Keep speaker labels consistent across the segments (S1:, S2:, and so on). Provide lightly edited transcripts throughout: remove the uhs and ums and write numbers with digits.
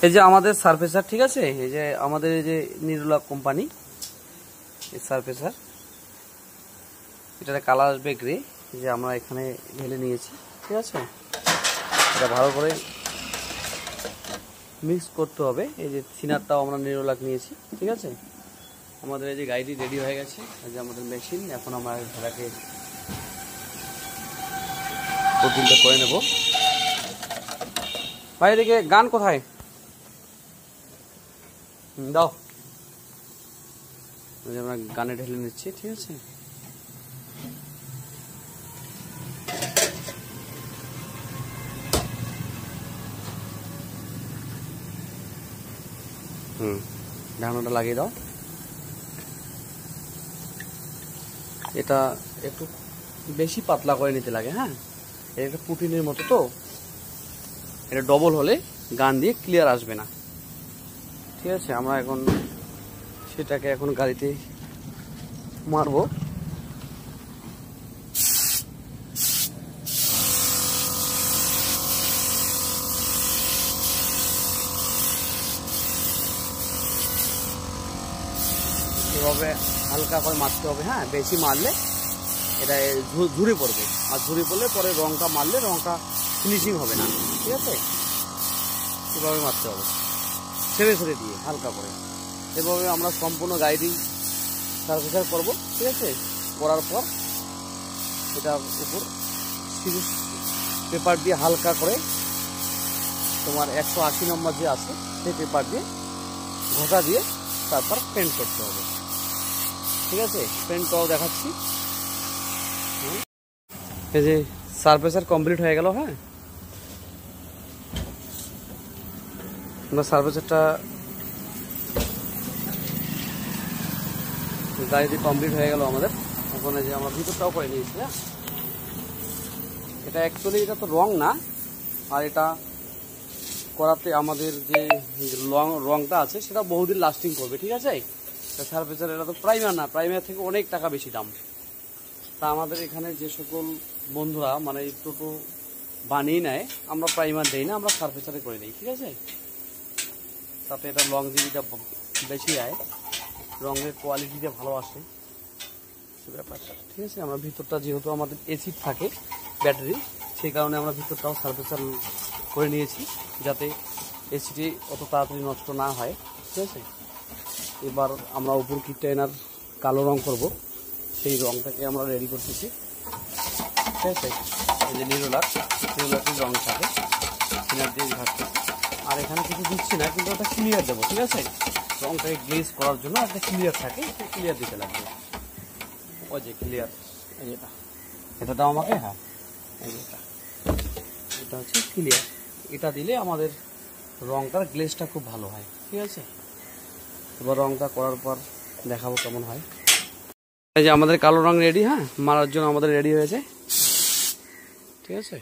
S1: এই যে আমাদের সারফেসার, ঠিক আছে, এই যে আমাদের এই যে নিরোলা কোম্পানি এই সারফেসার, এটার কালার আসবে গ্রে। যে আমরা এখানে ঢেলে নিয়েছি, ঠিক আছে, এটা ভালো করে মিক্স করতে হবে। এই যে থিনারটাও আমরা নিরোলাক নিয়েছি, ঠিক আছে। আমাদের এই যে গাড়িটি রেডি হয়ে গেছে, এই যে আমাদের মেশিন। এখন আমরা এটাকে প্রোটিনটা করে নেব। ভাই এদিকে গান কোথায় দাও, আমরা গানে ঢেলে নিচ্ছি, ঠিক আছে। ঢাকনাটা লাগিয়ে দাও। এটা একটু বেশি পাতলা করে নিতে লাগে, হ্যাঁ, এটা পুটিনের মতো তো, এটা ডবল হলে গান দিয়ে ক্লিয়ার আসবে না, ঠিক আছে। আমরা এখন সেটাকে এখন গাড়িতে মারবো। এভাবে হালকা করে মারতে হবে, হ্যাঁ, বেশি মারলে এটা ঝুরে পড়বে, আর ঝুরে পড়লে পরে রংটা মারলে রংটা ফিনিশিং হবে না, ঠিক আছে। এভাবে মারতে হবে, ছেড়ে ছেড়ে দিয়ে হালকা করে। এভাবে আমরা সম্পূর্ণ গাড়ি সার্ভিসার করবো, ঠিক আছে। করার পর এটার উপর সিরিজ পেপার দিয়ে হালকা করে তোমার 180 নম্বর যে আছে সেই পেপার দিয়ে ঘষা দিয়ে তারপর পেন্ট করতে হবে, ঠিক আছে। পেন্ট করাও দেখাচ্ছি। এই যে সারফেসার কমপ্লিট হয়ে গেল, হ্যাঁ, আমরা সারফেসারটা গাড়িতে কমপ্লিট হয়ে গেল আমাদের। এখন এই যে আমরা ভিতরটাও করে নিয়েছি, হ্যাঁ। এটা অ্যাকচুয়ালি এটা তো রং না, আর এটা করাতে আমাদের যে রংটা আছে সেটা বহুদিন লাস্টিং করবে, ঠিক আছে। সারফেসার এটা তো প্রাইমার না, প্রাইমার থেকে অনেক টাকা বেশি দাম। তা আমাদের এখানে যে সকল বন্ধুরা মানে টোটো বানিয়ে নেয়, আমরা প্রাইমার দেই না, আমরা সারফেসারে করে দিই, ঠিক আছে। তাতে এটা লংজিভিটিটা বেশি আয়, রঙের কোয়ালিটিটা ভালো আসে, সে ব্যাপারটা, ঠিক আছে। আমরা ভিতরটা যেহেতু আমাদের এসিড থাকে ব্যাটারি, সেই কারণে আমরা ভিতরটাও সারফেসার করে নিয়েছি, যাতে এসিটি অত তাড়াতাড়ি নষ্ট না হয়, ঠিক আছে। এবার আমরা উপর কিটটা এনার কালো রং করব, সেই রংটাকে আমরা রেডি করতেছি, ঠিক আছে। এই যে নিরোলাকের রং থাকে সিনার দিয়ে ঘাটতেছি, আর এখানে কিছু দিচ্ছি না, কিন্তু ওটা ক্লিয়ার দেবো, ঠিক আছে। রংটাকে গ্লেজ করার জন্য একটা ক্লিয়ার থাকে, ক্লিয়ার দিতে লাগবে। ওই যে ক্লিয়ার, এই যেটা, এটা দাও আমাকে, হ্যাঁ, এই যেটা, এটা হচ্ছে ক্লিয়ার। এটা দিলে আমাদের রংটার গ্লেজটা খুব ভালো হয়, ঠিক আছে। এবার রংটা করার পর দেখাবো কেমন হয়। এই যে আমাদের কালো রং রেডি, হ্যাঁ, মারার জন্য আমাদের রেডি হয়েছে, ঠিক আছে।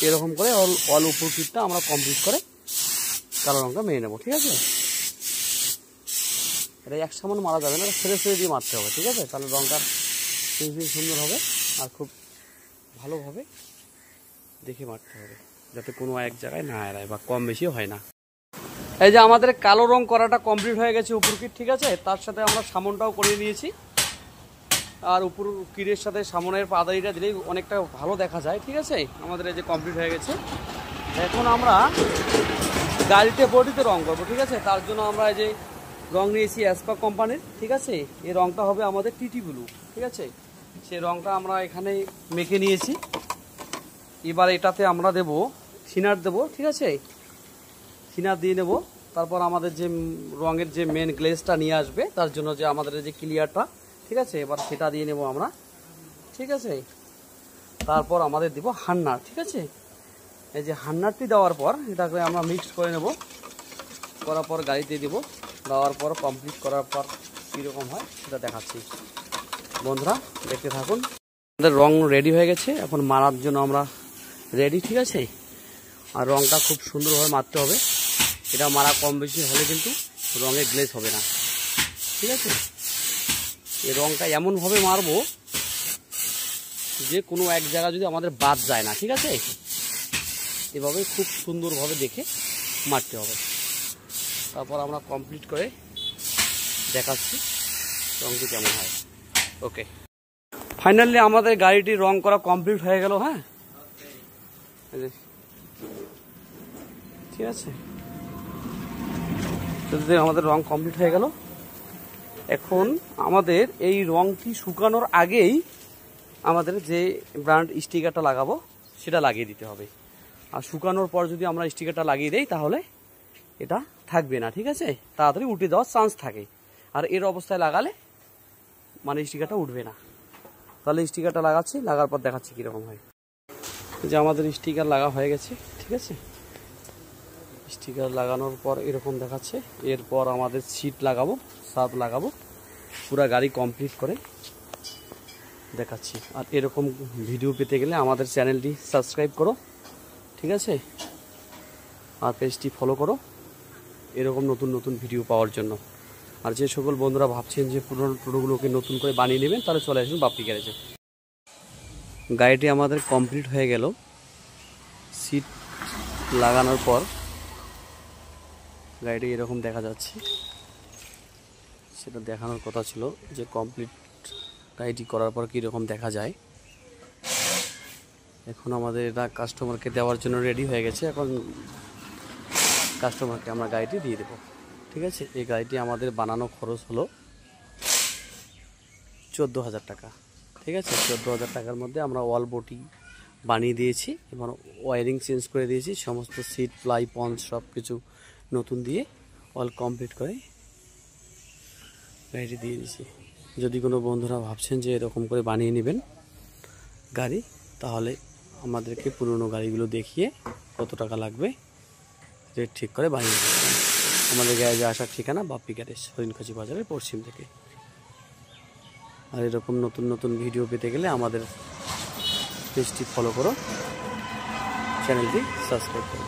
S1: এরকম করে অল উপর কিটটা আমরা কমপ্লিট করে কালো রংটা মেরে নেবো, ঠিক আছে। এটা এক সামান মারা যাবে না, ছেড়ে ছেড়ে দিয়ে মারতে হবে, ঠিক আছে। তাহলে রংটার ফিনিশিং সুন্দর হবে, আর খুব ভালোভাবে দেখে মারতে হবে, যাতে কোনো এক জায়গায় না এড়ায় বা কম বেশি হয় না। এই যে আমাদের কালো রং করাটা কমপ্লিট হয়ে গেছে উপর কিট, ঠিক আছে। তার সাথে আমরা সামনটাও করে নিয়েছি, আর উপর কিটের সাথে সামনের পাদারিটা দিলেই অনেকটা ভালো দেখা যায়, ঠিক আছে। আমাদের এই যে কমপ্লিট হয়ে গেছে। এখন আমরা গাড়িতে বডিতে রং করবো, ঠিক আছে। তার জন্য আমরা এই যে রং নিয়েছি অ্যাসপা কোম্পানির, ঠিক আছে। এই রংটা হবে আমাদের টিটি ব্লু, ঠিক আছে। সেই রংটা আমরা এখানে মেখে নিয়েছি। এবার এটাতে আমরা দেব থিনার দেব, ঠিক আছে। থিনার দিয়ে নেব, তারপর আমাদের যে রঙের যে মেন গ্লেজটা নিয়ে আসবে তার জন্য যে আমাদের যে ক্লিয়ারটা, ঠিক আছে, এবার সেটা দিয়ে নেব আমরা, ঠিক আছে। তারপর আমাদের দিব হান্নার, ঠিক আছে। এই যে হান্নারটি দেওয়ার পর এটাকে আমরা মিক্স করে নেব, করার পর গাড়িতে দিব, দেওয়ার পর কমপ্লিট করার পর কীরকম হয় সেটা দেখাচ্ছি। বন্ধুরা দেখতে থাকুন। আমাদের রং রেডি হয়ে গেছে, এখন মারার জন্য আমরা রেডি, ঠিক আছে। আর রংটা খুব সুন্দরভাবে মারতে হবে, এটা মারা কম বেশি হলে কিন্তু রঙের গ্লেজ হবে না, ঠিক আছে। এই রংটা এমনভাবে মারবো যে কোনো এক জায়গা যদি আমাদের বাদ যায় না, ঠিক আছে। এভাবে খুব সুন্দরভাবে দেখে মারতে হবে। তারপর আমরা কমপ্লিট করে দেখাচ্ছি রঙটি কেমন হয়। ওকে, ফাইনালি আমাদের গাড়িটি রং করা কমপ্লিট হয়ে গেল। হ্যাঁ, ঠিক আছে, আমাদের রং কমপ্লিট হয়ে গেল। এখন আমাদের এই রংটি শুকানোর আগেই আমাদের যে ব্র্যান্ড স্টিকারটা লাগাবো সেটা লাগিয়ে দিতে হবে। আর শুকানোর পর যদি আমরা স্টিকারটা লাগিয়ে দেই তাহলে এটা থাকবে না, ঠিক আছে, তাড়াতাড়ি উঠে যাওয়ার চান্স থাকে। আর এর অবস্থায় লাগালে মানে স্টিকারটা উঠবে না। তাহলে স্টিকারটা লাগাচ্ছি, লাগার পর দেখাচ্ছি কীরকম হয়। যে আমাদের স্টিকার লাগা হয়ে গেছে, ঠিক আছে, স্টিকার লাগানোর পর এরকম দেখাচ্ছে। এরপর আমাদের সিট লাগাবো, ছাদ লাগাবো, পুরো গাড়ি কমপ্লিট করে দেখাচ্ছি। আর এরকম ভিডিও পেতে গেলে আমাদের চ্যানেলটি সাবস্ক্রাইব করো, ঠিক আছে, আর পেজটি ফলো করো এরকম নতুন নতুন ভিডিও পাওয়ার জন্য। আর যে সকল বন্ধুরা ভাবছেন যে পুরনো টোটোগুলোকে নতুন করে বানিয়ে নেবেন তাহলে চলে আসুন বাপ্পি গ্যারেজে। গাড়িটি আমাদের কমপ্লিট হয়ে গেল। সিট লাগানোর পর গাড়িটি এরকম দেখা যাচ্ছে। সেটা দেখানোর কথা ছিল যে কমপ্লিট গাড়িটি করার পর কীরকম দেখা যায়। এখন আমাদের এটা কাস্টমারকে দেওয়ার জন্য রেডি হয়ে গেছে। এখন কাস্টমারকে আমরা গাড়িটি দিয়ে দেবো, ঠিক আছে। এই গাড়িটি আমাদের বানানো খরচ হলো 14,000 টাকা, ঠিক আছে। 14,000 টাকার মধ্যে আমরা ওয়াল বডি বানিয়ে দিয়েছি এবং ওয়ারিং চেঞ্জ করে দিয়েছি, সমস্ত সিট প্লাই পঞ্চ সব কিছু নতুন দিয়ে অল কমপ্লিট করে গাড়িটি দিয়ে দিয়েছি। যদি কোনো বন্ধুরা ভাবছেন যে এরকম করে বানিয়ে নেবেন গাড়ি, তাহলে আমাদেরকে পুরনো গাড়িগুলো দেখিয়ে কত টাকা লাগবে রেট ঠিক করে বানিয়ে দেবেন। আমাদের গ্যারেজে আসার ঠিকানা বাপ্পি গ্যারেজ, হরিণখাচি বাজারের পশ্চিম থেকে। আর এরকম নতুন নতুন ভিডিও পেতে গেলে আমাদের পেজটি ফলো করো, চ্যানেলটি সাবস্ক্রাইব করো।